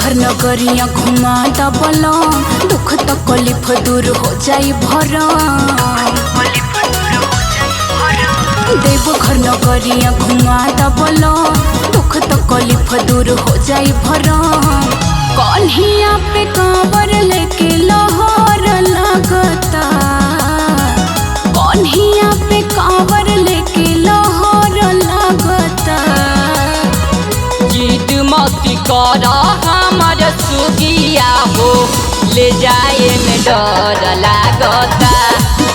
देवघर नगरिया घुमा दबलो दुख तकलीफ दूर हो जाई भरम। देवघर नगरिया घुमा दबलो दुख तकलीफ दूर हो जाई भरम। कन्हिया पे कांवर लेके लहर लगता, कन्हिया पे कांवर लेके लहर लगता। जिद मती कर हमर सुगिया हो, ले जाए में डर लागता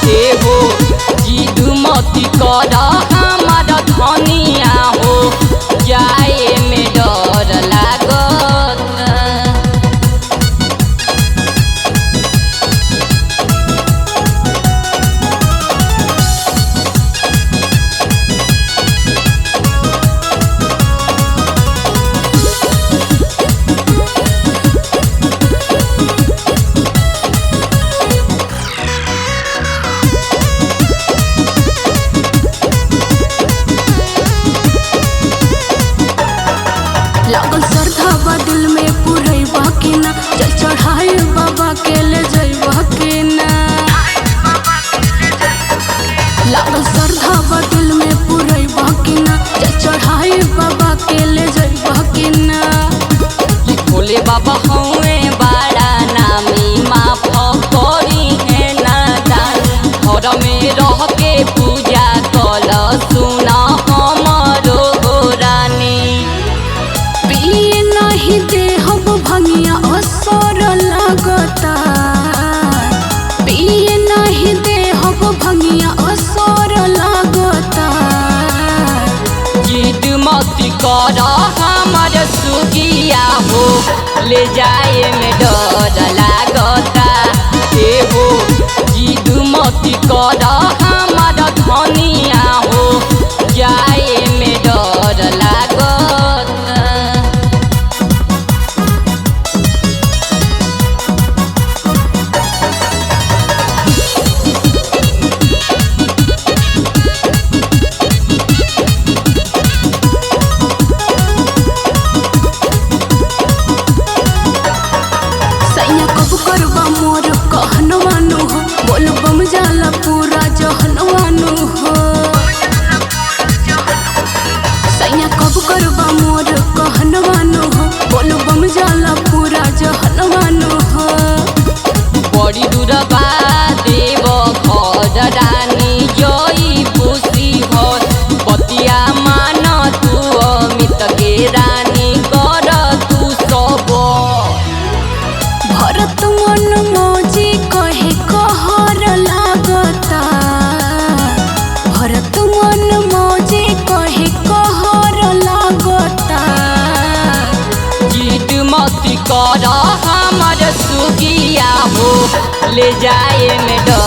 हे हो। जिद मती कर हमर धनिया हो, जाए में डर लागता। लागल श्रद्धा बा दिल में पुरैबा के ना, चल चढ़ाई बाबा के ले जइबा के ना। लागल श्रद्धा बा दिल में पुरैबा के ना, चल चढ़ाई बाबा के ले जइबा के ना। कि भोले बाबा हौवे बड़ा नामी, माफ करी है नादानी। घर में रह के पूजा कल सुना हमरो रानी। पिए नहीं देहब भंगिया असर लगता, पिए नहीं देहब भंगिया असर लगता। जिद मती कर हमर सुगिया हो, ले जाए में डर लागता हे हो। जिद मती कर हमर धनिया हो, जाए में डर लागता। सैया कब करबा मोर कहनवानु हो, बोल बम जाला पूरा जहनवानु हो। सैया कब करबा मोर कहनवानु हो, बोल बम जाला पूरा जहनवानु हो। बड़ी दूर बा देव घर रानी जई खुशी हो। बतिया मान तू अमित के रानी, कर तू सब। भरत मन मौजी कहे कहर लागता, भरत मन मौजी कहे कहर लागता। जिद मती कर हमर सुगिया हो, ले जाए में डर